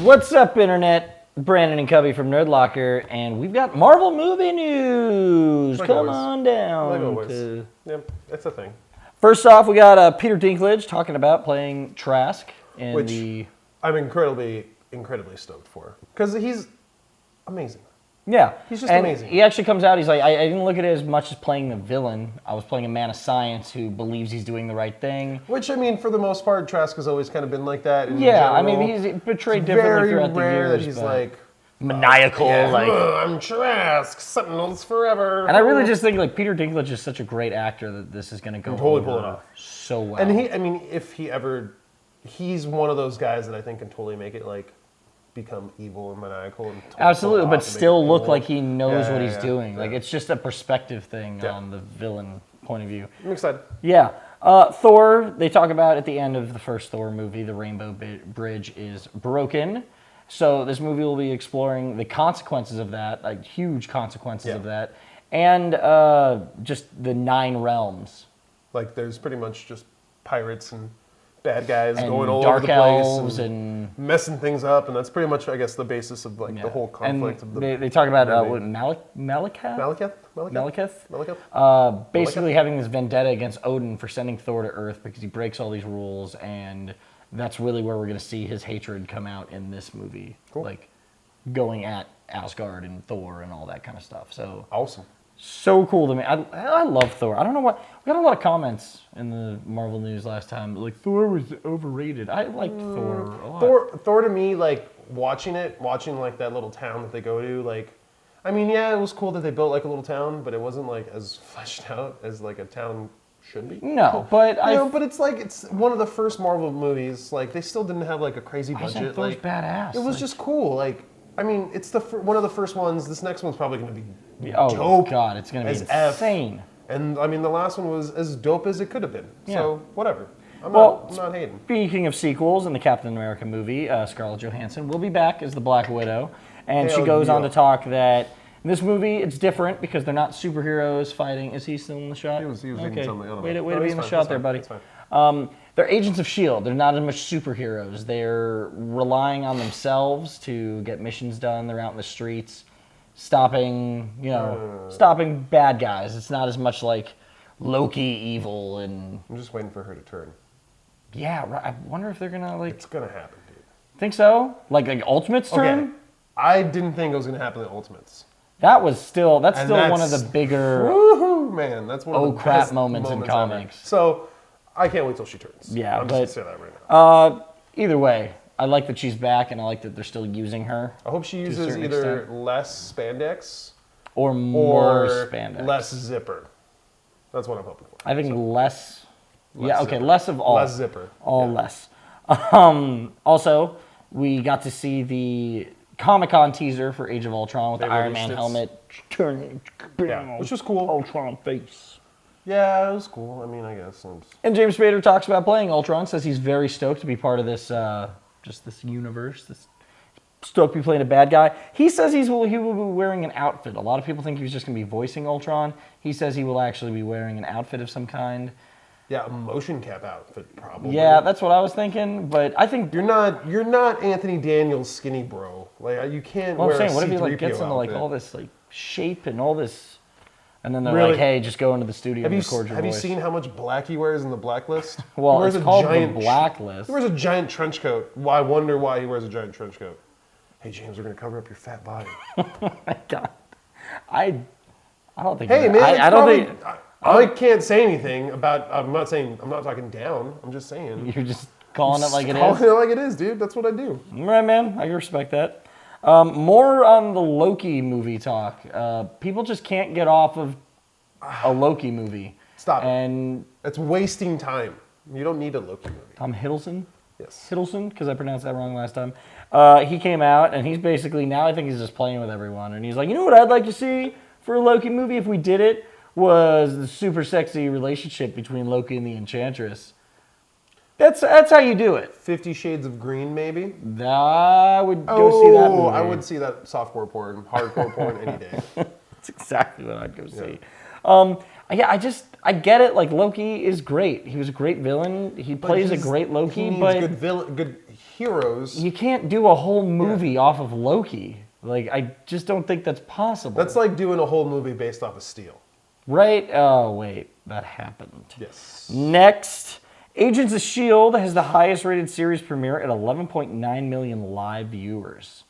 What's up, Internet? Brandon and Cubby from Nerdlocker, and we've got Marvel movie news. Come on down. Yep, it's a thing. First off, we got Peter Dinklage talking about playing Trask in Which I'm incredibly stoked for. Because he's amazing. Yeah. He's just amazing. He actually comes out, he's like, I didn't look at it as much as playing the villain. I was playing a man of science who believes he's doing the right thing. Which, I mean, for the most part, Trask has always kind of been like that. Yeah, I mean, he's portrayed differently throughout the years. Very rare that he's like... maniacal, I'm Trask, Sentinels forever. And I really just think, like, Peter Dinklage is such a great actor that this is going to go totally pull it off so well. And he's one of those guys that I think can totally make it, like, become evil and maniacal. And absolutely, but still look like he knows what he's doing. Like, it's just a perspective thing on the villain point of view. I'm excited. Yeah. Thor, they talk about at the end of the first Thor movie, the Rainbow Bridge is broken. So this movie will be exploring the consequences of that, like huge consequences of that, and just the 9 realms. Like, there's pretty much just pirates and bad guys and going all dark over the elves place and messing things up, and that's pretty much, I guess, the basis of like the whole conflict of the. They talk about Malekith. Basically having this vendetta against Odin for sending Thor to Earth because he breaks all these rules, and that's really where we're going to see his hatred come out in this movie, like going at Asgard and Thor and all that kind of stuff. So awesome. So cool to me. I love Thor. I don't know what... We got a lot of comments in the Marvel news last time. Like, Thor was overrated. I liked Thor a lot. Thor to me, like, watching like that little town that they go to, like... I mean, yeah, it was cool that they built, like, a little town, but it wasn't, like, as fleshed out as, like, a town should be. No, but but it's, like, it's one of the first Marvel movies. Like, they still didn't have, like, a crazy budget. I think Thor's badass. It was just cool. Like... I mean, it's one of the first ones. This next one's probably going to be dope. Oh, God, it's going to be insane. And, I mean, the last one was as dope as it could have been. Yeah. So, whatever. I'm not hating. Speaking of sequels, in the Captain America movie, Scarlett Johansson will be back as the Black Widow. And she goes on to talk that in this movie, it's different because they're not superheroes fighting. Is he still in the shot? He was okay. Way to be in the shot there, buddy. They're agents of S.H.I.E.L.D. They're not as much superheroes. They're relying on themselves to get missions done. They're out in the streets, stopping bad guys. It's not as much like Loki evil and... I'm just waiting for her to turn. Yeah, I wonder if they're gonna It's gonna happen, dude. Think so? Like Ultimates turn? Okay. I didn't think it was gonna happen in Ultimates. That's still one of the bigger... Woohoo, man. That's one of the crap moments in comics. Ever. So... I can't wait till she turns. Yeah, I'm just going to say that right now. Either way, I like that she's back, and I like that they're still using her. I hope she uses either less spandex or more spandex. Less zipper. That's what I'm hoping for. I think less zipper. Less of all. Less zipper. Less. Also, we got to see the Comic-Con teaser for Age of Ultron with the Iron Man helmet turning, which was cool. Ultron face. Yeah, it was cool. I mean, I guess. And James Spader talks about playing Ultron, says he's very stoked to be part of this, just this universe. Stoked to be playing a bad guy. He says he will be wearing an outfit. A lot of people think he was just going to be voicing Ultron. He says he will actually be wearing an outfit of some kind. Yeah, a motion cap outfit, probably. Yeah, that's what I was thinking. But I think you're not Anthony Daniels skinny bro. Like you can't. Well, wear I'm saying, what if he gets into like all this like shape and all this. And then they're like, "Hey, just go into the studio and record your voice." Have you seen how much black he wears in the Blacklist? Well, it's called the Blacklist. He wears a giant trench coat. Well, I wonder why he wears a giant trench coat. Hey, James, we're gonna cover up your fat body. Oh my God, I don't think. Hey, man, I can't say anything about. I'm not talking down. I'm just saying. You're just calling it like it is. Calling it like it is, dude. That's what I do. All right, man. I respect that. More on the Loki movie talk. People just can't get off of a Loki movie. Stop and it's wasting time. You don't need a Loki movie. Tom Hiddleston? Yes. Hiddleston, because I pronounced that wrong last time. He came out, and he's basically, now I think he's just playing with everyone. And he's like, you know what I'd like to see for a Loki movie if we did it? Was the super sexy relationship between Loki and the Enchantress. That's how you do it. 50 Shades of Green, maybe? I would go see that movie. I would see that softcore porn, hardcore porn any day. That's exactly what I'd go see. Yeah, I get it. Like, Loki is great. He was a great villain. He plays a great Loki, he needs but good heroes. you can't do a whole movie off of Loki. Like, I just don't think that's possible. That's like doing a whole movie based off of S.H.I.E.L.D. Right? Oh, wait. That happened. Yes. Next, Agents of S.H.I.E.L.D. has the highest rated series premiere at 11.9 million live viewers.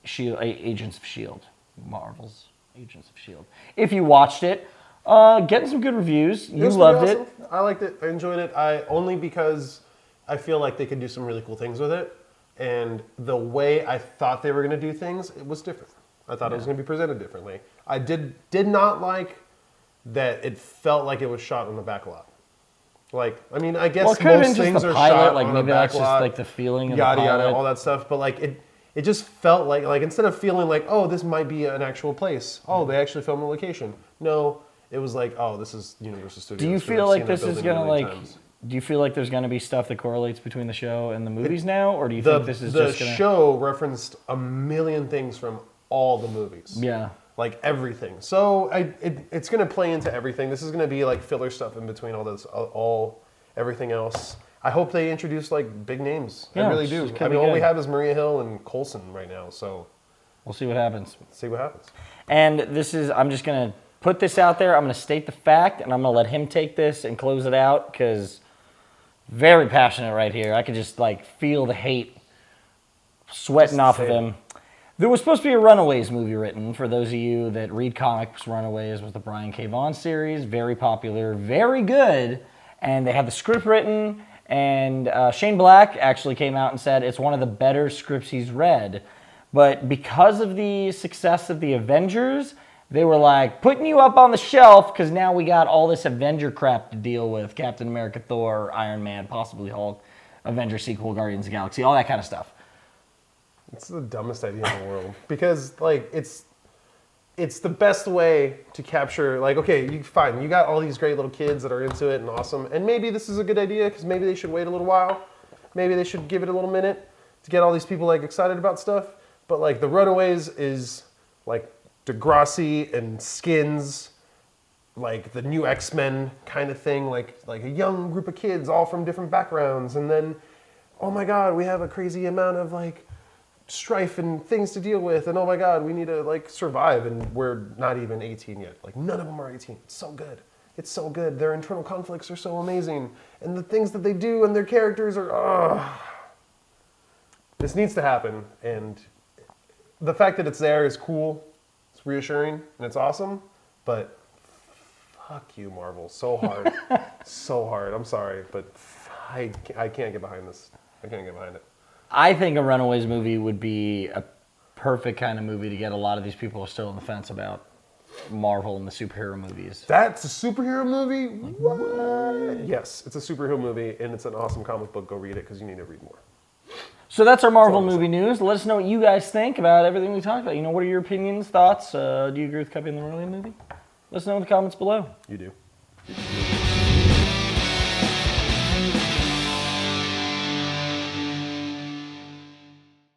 Agents of S.H.I.E.L.D. Marvel's Agents of S.H.I.E.L.D. If you watched it, getting some good reviews. You loved it. I liked it. I enjoyed it. Only because I feel like they could do some really cool things with it. And the way I thought they were going to do things, it was different. I thought it was going to be presented differently. I did not like that it felt like it was shot on the back lot. Like, I mean, I guess most things are shot on the back lot. Just like the feeling of yada the pilot. yada, all that stuff. But like it just felt like instead of feeling like, oh, this might be an actual place. Oh, they actually filmed a location. No, it was like, oh, this is Universal Studios. Do you feel like this is gonna like? Do you feel like there's gonna be stuff that correlates between the show and the movies now, or do you think this is just gonna? The show referenced a million things from all the movies. Yeah. Like everything. So it's gonna play into everything. This is gonna be like filler stuff in between all this, everything else. I hope they introduce like big names. Yeah, I really do. I mean, all we have is Maria Hill and Coulson right now. So we'll see what happens. And I'm just gonna put this out there. I'm gonna state the fact, and I'm gonna let him take this and close it out because very passionate right here. I could just like feel the hate sweating off of him. There was supposed to be a Runaways movie written. For those of you that read comics, Runaways was the Brian K. Vaughan series. Very popular, very good. And they had the script written, and Shane Black actually came out and said it's one of the better scripts he's read. But because of the success of the Avengers, they were like, putting you up on the shelf because now we got all this Avenger crap to deal with. Captain America, Thor, Iron Man, possibly Hulk, Avengers sequel, Guardians of the Galaxy, all that kind of stuff. It's the dumbest idea in the world because like it's the best way to capture like, okay, you got all these great little kids that are into it and awesome, and maybe this is a good idea because maybe they should wait a little while, maybe they should give it a little minute to get all these people like excited about stuff. But like the Runaways is like Degrassi and Skins, like the new X-Men kind of thing, like a young group of kids all from different backgrounds, and then oh my god, we have a crazy amount of like strife and things to deal with, and oh my god, we need to like survive, and we're not even 18 yet. Like none of them are 18. It's so good. It's so good. Their internal conflicts are so amazing, and the things that they do and their characters are. This needs to happen, and the fact that it's there is cool. It's reassuring and it's awesome, but fuck you, Marvel, so hard, so hard. I'm sorry, but I can't get behind this. I can't get behind it. I think a Runaways movie would be a perfect kind of movie to get a lot of these people who are still on the fence about Marvel and the superhero movies. That's a superhero movie? What? Yes, it's a superhero movie, and it's an awesome comic book. Go read it because you need to read more. So that's our Marvel movie news. Let us know what you guys think about everything we talked about. You know, what are your opinions, thoughts? Do you agree with copying the Runaways movie? Let us know in the comments below. You do.